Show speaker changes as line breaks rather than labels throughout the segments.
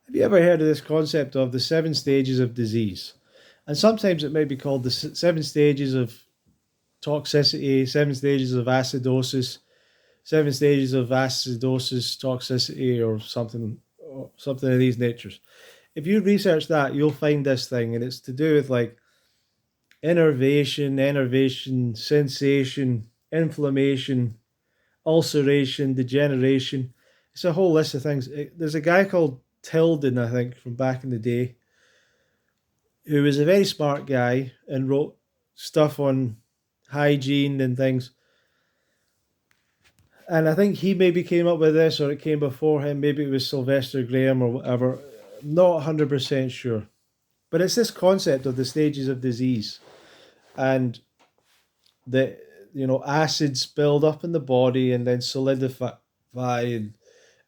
Have you ever heard of this concept of the seven stages of disease? And sometimes it may be called the seven stages of toxicity, seven stages of acidosis, seven stages of acidosis toxicity, or something of these natures. If you research that, you'll find this thing, and it's to do with like enervation, sensation, inflammation, ulceration, degeneration. It's a whole list of things. There's a guy called Tilden, I think, from back in the day, who was a very smart guy and wrote stuff on hygiene and things. And I think he maybe came up with this, or it came before him. Maybe it was Sylvester Graham or whatever. Not 100% sure. But it's this concept of the stages of disease, and the acids build up in the body and then solidify and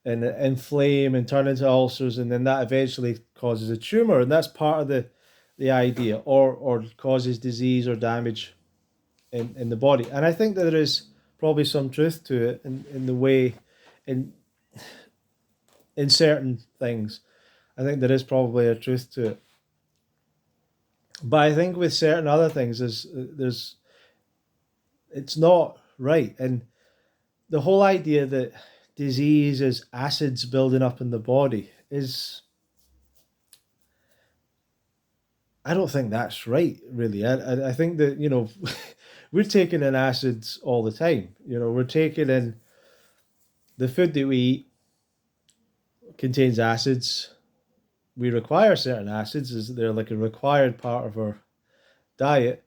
inflame and turn into ulcers, and then that eventually causes a tumor, and that's part of the idea, or causes disease or damage in the body. And I think that there is probably some truth to it in the way in in certain things. I think there is probably a truth to it. But I think with certain other things, there's it's not right. And the whole idea that disease is acids building up in the body is, I don't think that's right, really. I think that, we're taking in acids all the time. We're taking in the food that we eat contains acids. We require certain acids, as they're like a required part of our diet.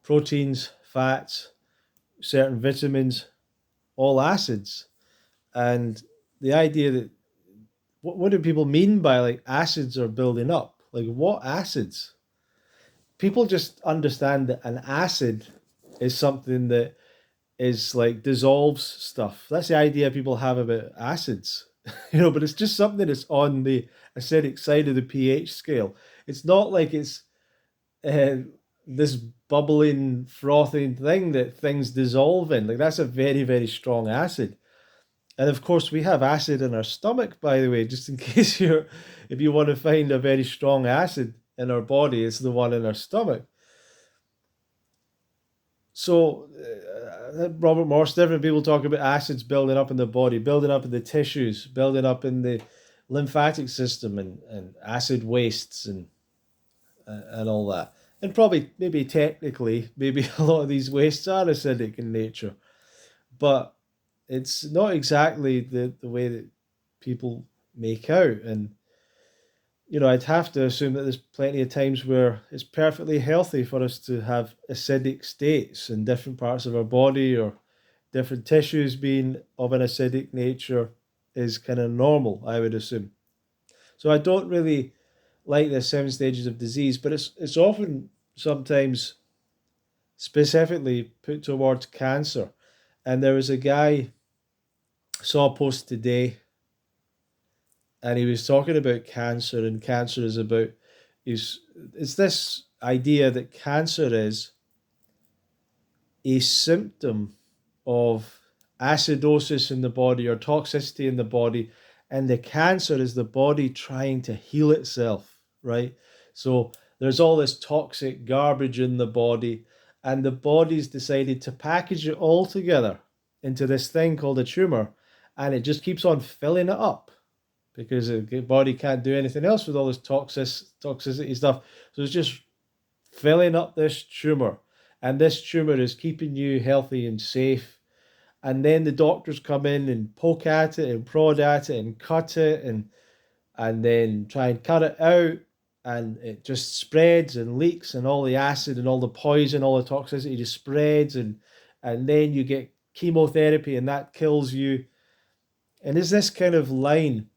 Proteins, fats, certain vitamins, all acids. And the idea that, what do people mean by like acids are building up? Like, what acids? People just understand that an acid is something that is like dissolves stuff. That's the idea people have about acids. But it's just something that's on the acidic side of the pH scale. It's not like it's uh, this bubbling, frothing thing that things dissolve in. Like, that's a very, very strong acid. And of course, we have acid in our stomach, by the way, just in case if you want to find a very strong acid in our body, it's the one in our stomach. So, Robert Morse, different people talk about acids building up in the body, building up in the tissues, building up in the lymphatic system, and acid wastes and all that. And probably, maybe technically, maybe a lot of these wastes are acidic in nature, but it's not exactly the way that people make out. And I'd have to assume that there's plenty of times where it's perfectly healthy for us to have acidic states in different parts of our body, or different tissues being of an acidic nature is kind of normal, I would assume. So I don't really like the seven stages of disease, but it's often sometimes specifically put towards cancer. And there was a guy, saw a post today, and he was talking about cancer, and cancer is about is it's this idea that cancer is a symptom of acidosis in the body, or toxicity in the body, and the cancer is the body trying to heal itself, right? So there's all this toxic garbage in the body, and the body's decided to package it all together into this thing called a tumor, and it just keeps on filling it up because the body can't do anything else with all this toxicity stuff. So it's just filling up this tumor, and this tumor is keeping you healthy and safe. And then the doctors come in and poke at it and prod at it and cut it, and then try and cut it out, and it just spreads and leaks, and all the acid and all the poison, all the toxicity just spreads, and then you get chemotherapy, and that kills you. And there's this kind of line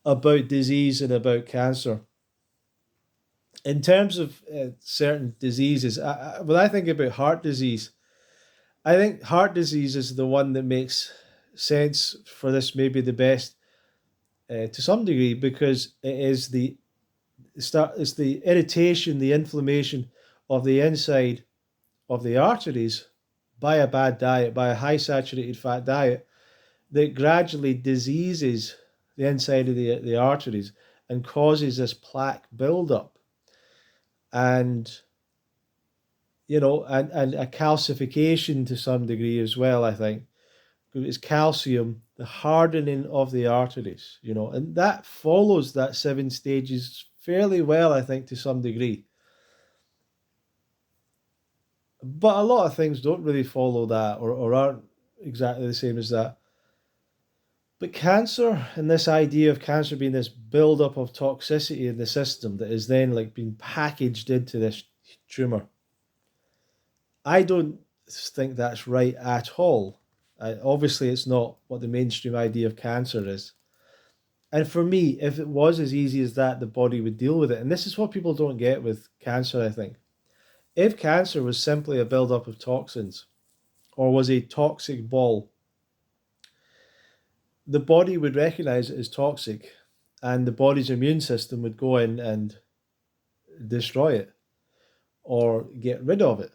about disease and about cancer. In terms of certain diseases, when I think about heart disease, I think heart disease is the one that makes sense for this, maybe the best to some degree, because it's the irritation, the inflammation of the inside of the arteries by a bad diet, by a high saturated fat diet, that gradually diseases the inside of the arteries. and causes this plaque buildup. And, and a calcification to some degree as well, I think. It's calcium, the hardening of the arteries, and that follows that 7 stages fairly well, I think, to some degree. But a lot of things don't really follow that or aren't exactly the same as that. But cancer, and this idea of cancer being this buildup of toxicity in the system that is then like being packaged into this tumor, I don't think that's right at all. Obviously, it's not what the mainstream idea of cancer is. And for me, if it was as easy as that, the body would deal with it. And this is what people don't get with cancer, I think. If cancer was simply a buildup of toxins or was a toxic ball, the body would recognize it as toxic and the body's immune system would go in and destroy it or get rid of it.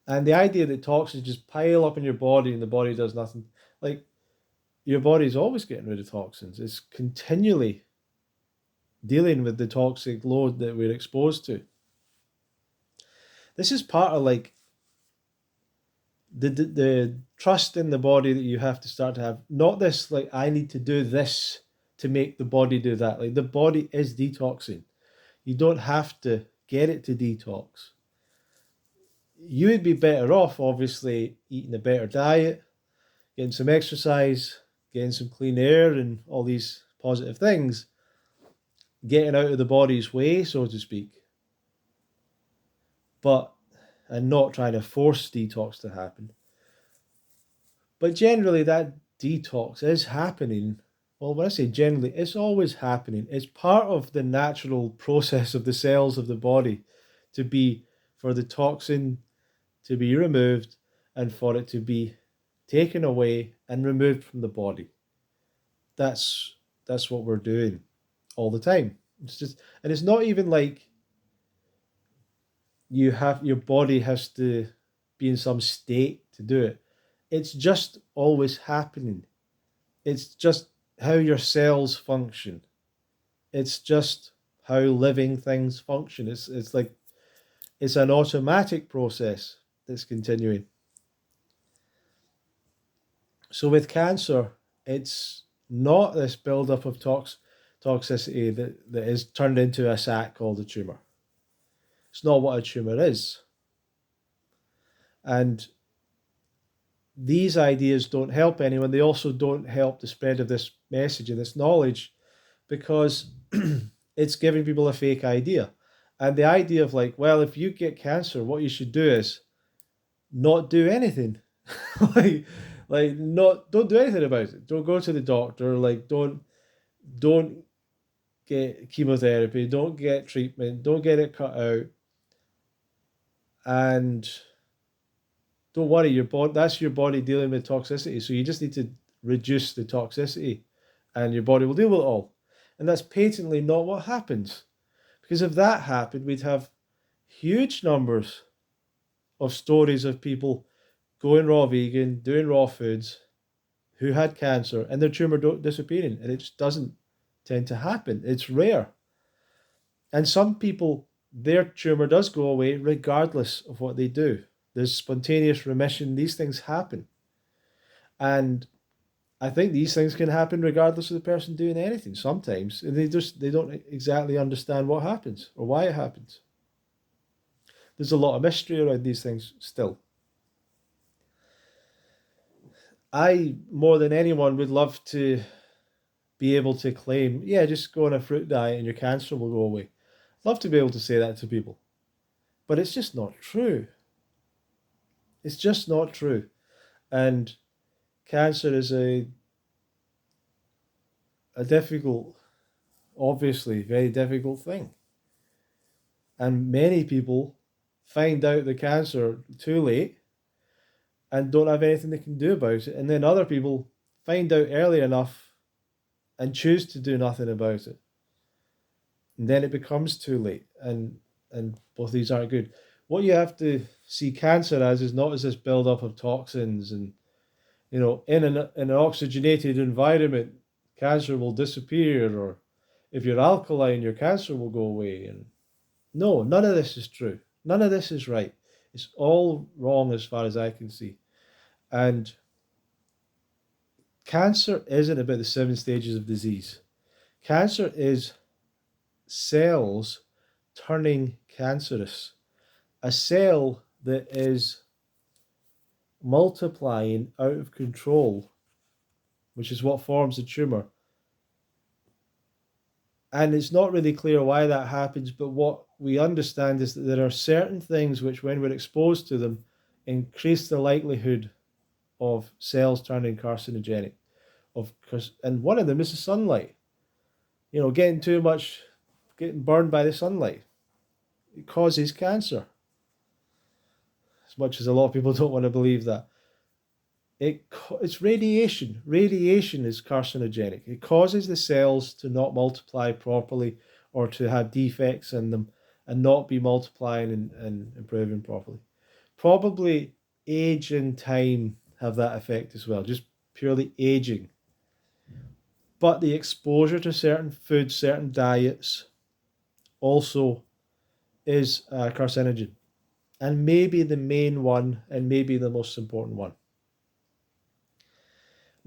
And the idea that toxins just pile up in your body and the body does nothing, like your body's always getting rid of toxins. It's continually dealing with the toxic load that we're exposed to. This is part of like the trust in the body that you have to start to have. Not this like I need to do this to make the body do that. Like the body is detoxing. You don't have to get it to detox. You would be better off, obviously, eating a better diet, getting some exercise, getting some clean air, and all these positive things, getting out of the body's way, so to speak. And not trying to force detox to happen. But generally, that detox is happening. Well, when I say generally, it's always happening. It's part of the natural process of the cells of the body for the toxin to be removed and for it to be taken away and removed from the body. That's what we're doing all the time. And it's not even like your body has to be in some state to do it. It's just always happening. It's just how your cells function. It's just how living things function. It's like it's an automatic process that's continuing. So with cancer, it's not this buildup of toxicity that is turned into a sac called a tumor. It's not what a tumor is. And these ideas don't help anyone. They also don't help the spread of this message and this knowledge because it's giving people a fake idea. And the idea of like, well, if you get cancer, what you should do is not do anything. don't do anything about it. Don't go to the doctor. Like don't get chemotherapy. Don't get treatment. Don't get it cut out. And don't worry, that's your body dealing with toxicity. So you just need to reduce the toxicity and your body will deal with it all. And that's patently not what happens. Because if that happened, we'd have huge numbers of stories of people going raw vegan, doing raw foods, who had cancer and their tumor disappearing. And it just doesn't tend to happen. It's rare. And some people, their tumor does go away regardless of what they do. There's spontaneous remission. These things happen. And I think these things can happen regardless of the person doing anything sometimes. And they don't exactly understand what happens or why it happens. There's a lot of mystery around these things still. I, more than anyone, would love to be able to claim, yeah, just go on a fruit diet and your cancer will go away. Love to be able to say that to people. But it's just not true. It's just not true. And cancer is a difficult, obviously, very difficult thing. And many people find out the cancer too late and don't have anything they can do about it. And then other people find out early enough and choose to do nothing about it. And then it becomes too late. And both these aren't good. What you have to see cancer as is not as this build-up of toxins and, in an oxygenated environment, cancer will disappear, or if you're alkaline, your cancer will go away. And no, none of this is true. None of this is right. It's all wrong as far as I can see. And cancer isn't about the 7 stages of disease. Cancer is cells turning cancerous. A cell that is multiplying out of control, which is what forms a tumor. And it's not really clear why that happens, but what we understand is that there are certain things which, when we're exposed to them, increase the likelihood of cells turning carcinogenic. And one of them is the sunlight. Getting burned by the sunlight, it causes cancer. As much as a lot of people don't want to believe that. It's radiation. Radiation is carcinogenic. It causes the cells to not multiply properly, or to have defects in them and not be multiplying and improving properly. Probably age and time have that effect as well, just purely aging. But the exposure to certain foods, certain diets, also is a carcinogen. And maybe the main one, and maybe the most important one.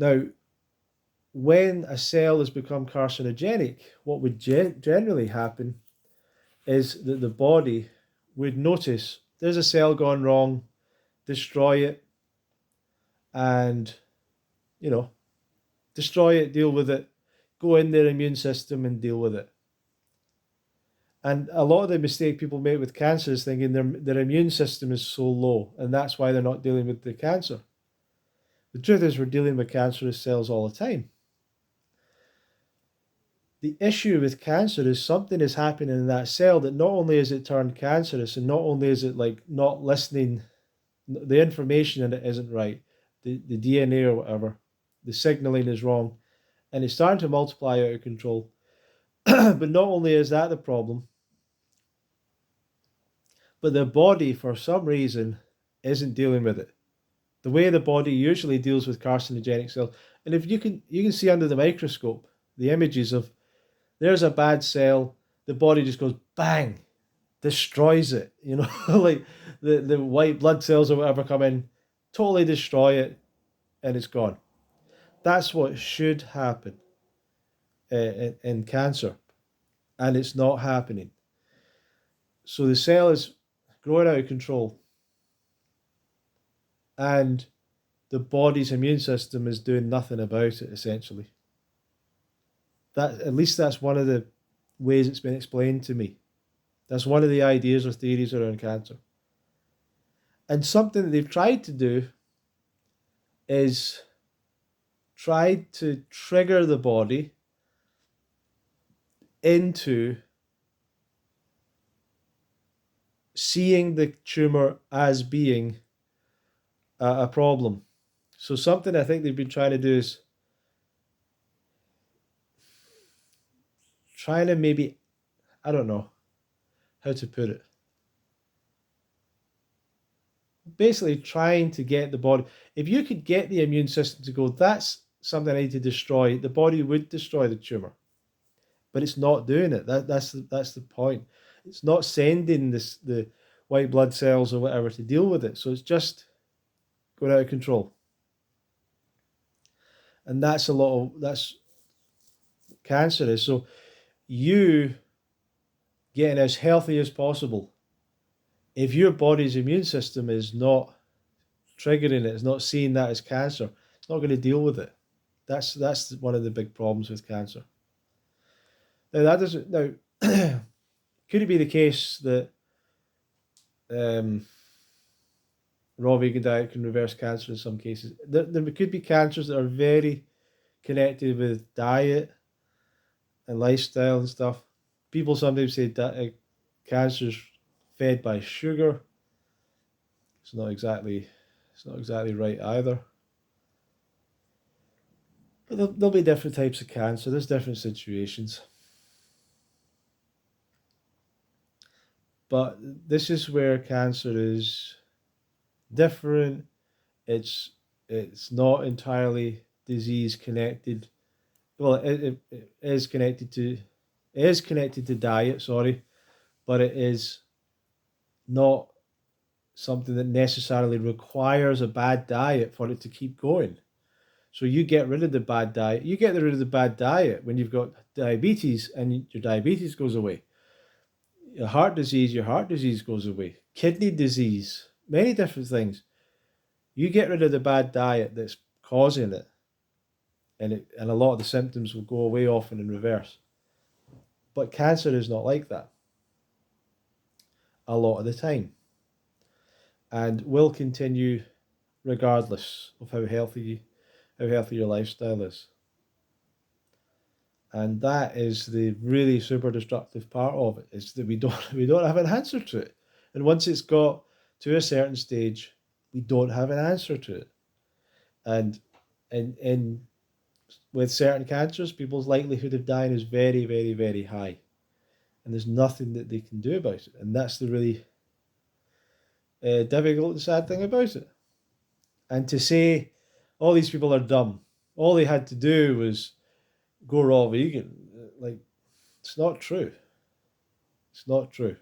Now, when a cell has become carcinogenic, what would generally happen is that the body would notice there's a cell gone wrong, destroy it, and, destroy it, deal with it, go in their immune system and deal with it. And a lot of the mistake people make with cancer is thinking their immune system is so low, and that's why they're not dealing with the cancer. The truth is, we're dealing with cancerous cells all the time. The issue with cancer is something is happening in that cell that not only is it turned cancerous, and not only is it like not listening, the information in it isn't right, the DNA or whatever, the signaling is wrong, and it's starting to multiply out of control. But not only is that the problem, but the body, for some reason, isn't dealing with it. The way the body usually deals with carcinogenic cells, and if you can see under the microscope the images of, there's a bad cell, the body just goes bang, destroys it. Like the white blood cells or whatever come in, totally destroy it, and it's gone. That's what should happen in cancer, and it's not happening. So the cell is growing out of control, and the body's immune system is doing nothing about it, essentially. At least that's one of the ways it's been explained to me. That's one of the ideas or theories around cancer. And something that they've tried to do is try to trigger the body into seeing the tumor as being a problem. So something I think they've been trying to do is trying to maybe, I don't know how to put it, basically trying to get the body, if you could get the immune system to go, that's something I need to destroy, the body would destroy the tumor. But it's not doing it. That's the point. It's not sending the white blood cells or whatever to deal with it. So it's just going out of control. And that's cancer is. So you getting as healthy as possible, if your body's immune system is not triggering it, is not seeing that as cancer, it's not going to deal with it. That's one of the big problems with cancer. Now could it be the case that raw vegan diet can reverse cancer in some cases? There could be cancers that are very connected with diet and lifestyle and stuff. People sometimes say that cancer's fed by sugar. It's not exactly right either. But there'll be different types of cancer. There's different situations. But this is where cancer is different. It's not entirely disease connected. well, it is connected to, diet, sorry, but it is not something that necessarily requires a bad diet for it to keep going. So you get rid of the bad diet. You get rid of the bad diet when you've got diabetes, and your diabetes goes away. Your heart disease goes away. Kidney disease, many different things. You get rid of the bad diet that's causing it, and a lot of the symptoms will go away often in reverse. But cancer is not like that a lot of the time, and will continue regardless of how healthy your lifestyle is. And that is the really super destructive part of it, is that we don't have an answer to it. And once it's got to a certain stage, we don't have an answer to it. And in with certain cancers, people's likelihood of dying is very, very, very high. And there's nothing that they can do about it. And that's the really difficult and sad thing about it. And to say all these people are dumb, all they had to do was go raw vegan, like, it's not true. It's not true.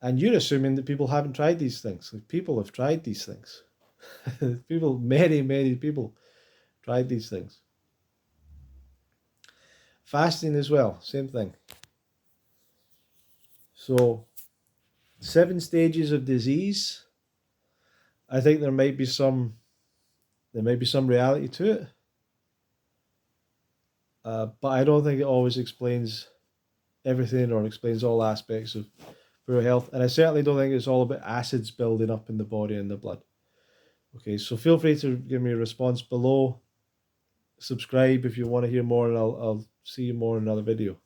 And you're assuming that people haven't tried these things. Like, people have tried these things. People, many, many people tried these things. Fasting as well, same thing. So, 7 stages of disease. I think there might be some reality to it, but I don't think it always explains everything or explains all aspects of poor health. And I certainly don't think it's all about acids building up in the body and the blood. Okay, so feel free to give me a response below. Subscribe if you want to hear more, and I'll see you more in another video.